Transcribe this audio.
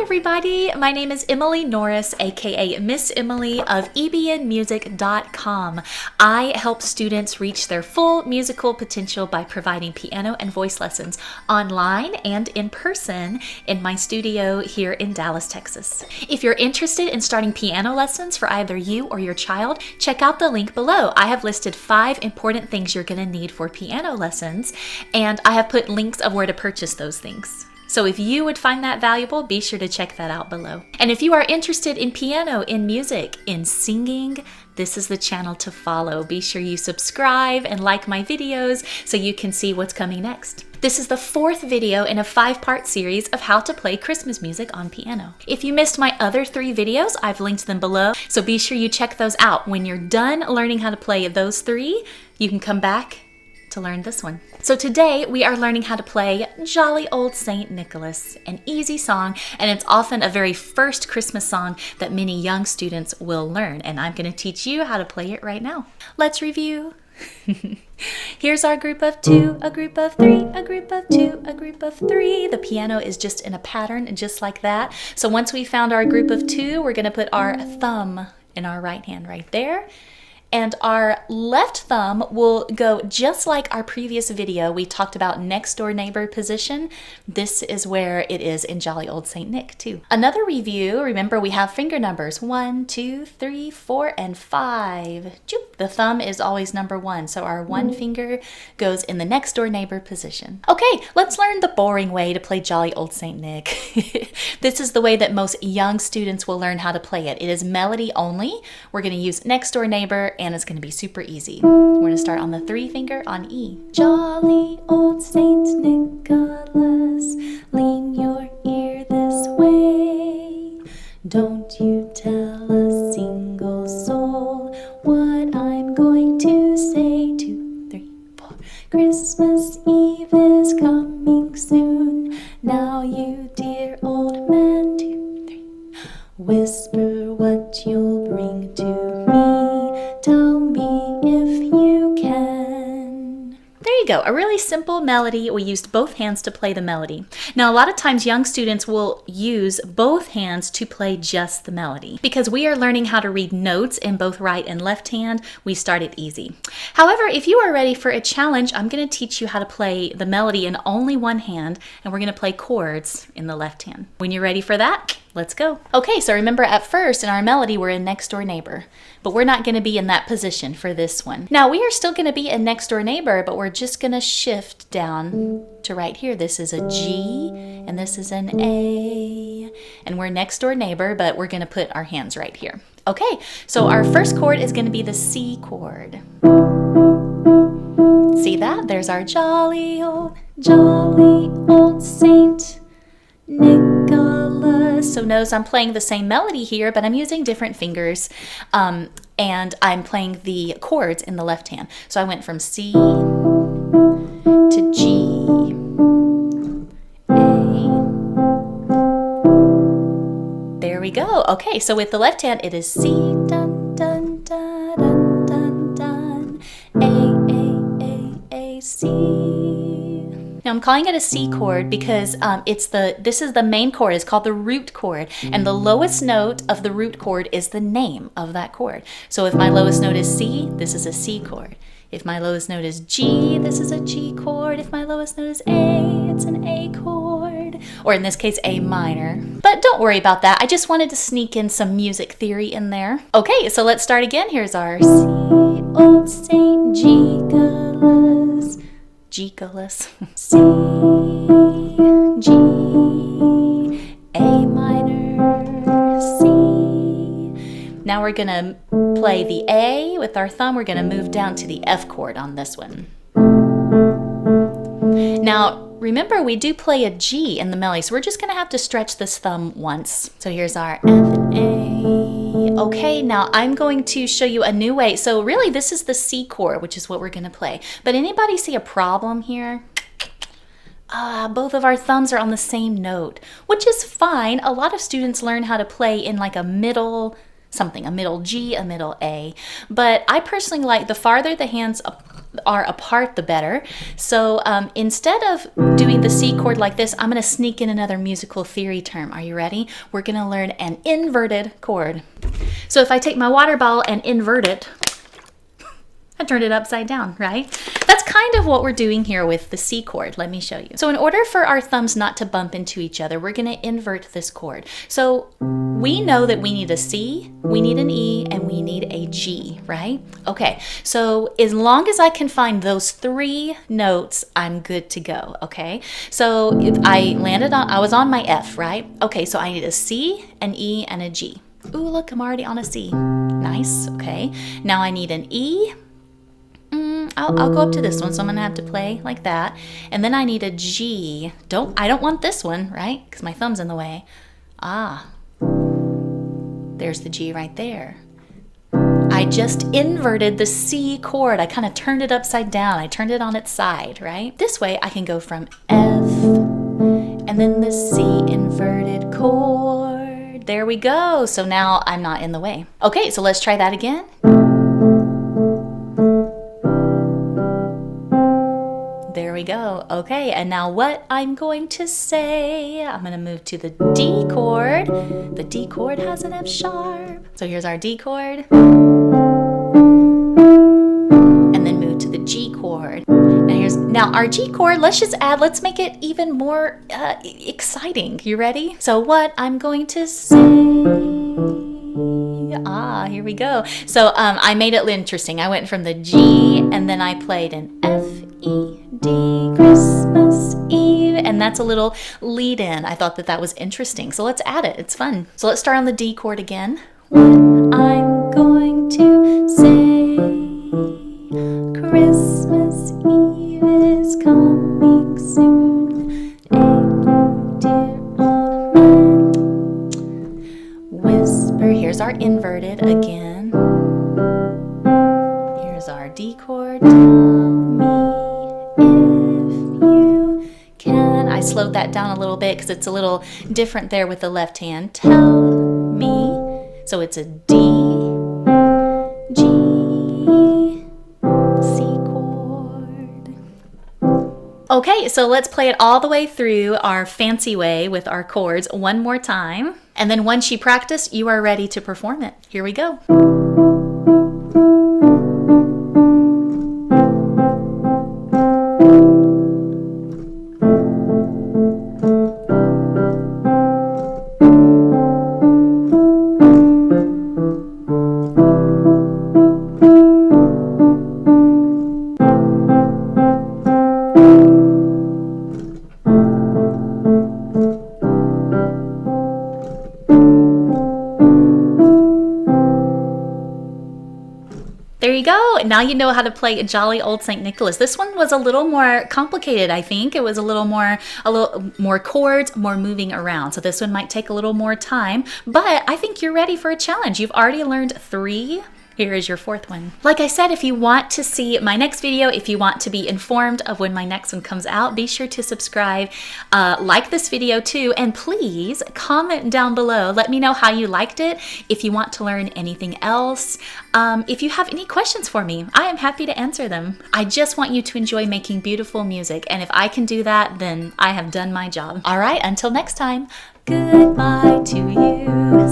everybody, my name is Emily Norris, aka Miss Emily of ebnmusic.com. I help students reach their full musical potential by providing piano and voice lessons online and in person in my studio here in Dallas, Texas. If you're interested in starting piano lessons for either you or your child, check out the link below. I have listed 5 important things you're going to need for piano lessons, and I have put links of where to purchase those things. So if you would find that valuable, be sure to check that out below. And if you are interested in piano, in music, in singing, this is the channel to follow. Be sure you subscribe and like my videos so you can see what's coming next. This is the 4th video in a 5-part series of how to play Christmas music on piano. If you missed my other 3 videos, I've linked them below, so be sure you check those out. When you're done learning how to play those 3, you can come back to learn this one. So today we are learning how to play Jolly Old Saint Nicholas, an easy song, and it's often a very first Christmas song that many young students will learn, and I'm going to teach you how to play it right now. Let's review. Here's our group of 2, a group of 3, a group of 2, a group of 3. The piano is just in a pattern just like that. So once we found our group of 2, we're going to put our thumb in our right hand right there. And our left thumb will go just like our previous video. We talked about next door neighbor position. This is where it is in Jolly Old Saint Nick too. Another review, remember we have finger numbers 1, 2, 3, 4, and 5. The thumb is always number 1, so our 1 finger goes in the next door neighbor position. Okay, let's learn the boring way to play Jolly Old Saint Nick. This is the way that most young students will learn how to play it. It is melody only. We're going to use next door neighbor, and it's going to be super easy. We're going to start on the 3 finger on E. Jolly old Saint Nicholas, lean your ear this way. Don't you tell a single soul what I'm going to say. 2, 3, 4. Christmas Eve is coming soon. Now you dear old man. 2, 3. Whisper what you'll bring to me. Tell me if you can. There you go, a really simple melody. We used both hands to play the melody. Now, a lot of times young students will use both hands to play just the melody. Because we are learning how to read notes in both right and left hand, we start it easy. However, if you are ready for a challenge, I'm going to teach you how to play the melody in only one hand, and we're going to play chords in the left hand. When you're ready for that, let's go. Okay, so remember at first in our melody we're in next door neighbor, but we're not going to be in that position for this one. Now we are still going to be in next door neighbor, but we're just going to shift down to right here. This is a G and this is an A, and we're next door neighbor, but we're going to put our hands right here. Okay, so our first chord is going to be the C chord. See that? There's our jolly old Saint Nicholas. So notice I'm playing the same melody here, but I'm using different fingers, and I'm playing the chords in the left hand. So I went from C to G, A. There we go. Okay, so with the left hand it is C, dun, dun, dun, dun, dun, dun, A, C. Now I'm calling it a C chord because this is the main chord. It's called the root chord, and the lowest note of the root chord is the name of that chord. So if my lowest note is C, this is a C chord. If my lowest note is G, this is a G chord. If my lowest note is A, it's an A chord, or in this case A minor. But don't worry about that. I just wanted to sneak in some music theory in there. Okay, so let's start again. Here's our C, old Saint Nicholas. G-colus. C, G, A minor, C. Now we're gonna play the A with our thumb. We're gonna move down to the F chord on this one. Now, remember we do play a G in the melody, so we're just gonna have to stretch this thumb once. So here's our F and A. Okay, now I'm going to show you a new way. So really this is the C chord, which is what we're gonna play. But anybody see a problem here? Both of our thumbs are on the same note, which is fine. A lot of students learn how to play in like a middle something, a middle G, a middle A. But I personally like the farther the hands are apart, the better. So instead of doing the C chord like this, I'm going to sneak in another musical theory term. Are you ready? We're going to learn an inverted chord. So if I take my water bottle and invert it, I turned it upside down, right? That's kind of what we're doing here with the C chord. Let me show you. So in order for our thumbs not to bump into each other, we're gonna invert this chord. So we know that we need a C, we need an E, and we need a G, right? Okay, so as long as I can find those 3 notes, I'm good to go, okay? So if I was on my F, right? Okay, so I need a C, an E, and a G. Ooh, look, I'm already on a C. Nice, okay. Now I need an E. I'll go up to this one, so I'm gonna have to play like that. And then I need a G. I don't want this one, right? Because my thumb's in the way. Ah, there's the G right there. I just inverted the C chord. I kind of turned it upside down. I turned it on its side, right? This way I can go from F and then the C inverted chord. There we go. So now I'm not in the way. Okay, so let's try that again. There we go. Okay, and now what I'm going to say, I'm going to move to the D chord. The D chord has an F sharp. So here's our D chord. And then move to the G chord. Now our G chord, let's make it even more exciting. You ready? So what I'm going to say, here we go. So I made it interesting. I went from the G and then I played an F, E, D, Christmas Eve, and that's a little lead in. I thought that was interesting. So let's add it. It's fun. So let's start on the D chord again. What I'm going to say, Christmas Eve is coming soon. Ain't dear old man. Whisper. Here's our inverted again. Here's our D chord. Tell me if you can. I slowed that down a little bit because it's a little different there with the left hand. Tell me. So it's a D, G, C chord. Okay, so let's play it all the way through our fancy way with our chords one more time. And then once you practice, you are ready to perform it. Here we go. There you go. Now you know how to play Jolly Old St. Nicholas. This one was a little more complicated, I think. It was a little more chords, more moving around. So this one might take a little more time, but I think you're ready for a challenge. You've already learned 3. Here is your 4th one. Like I said, if you want to see my next video, if you want to be informed of when my next one comes out, be sure to subscribe, like this video too, and please comment down below. Let me know how you liked it, if you want to learn anything else. If you have any questions for me, I am happy to answer them. I just want you to enjoy making beautiful music, and if I can do that, then I have done my job. All right, until next time, goodbye to you.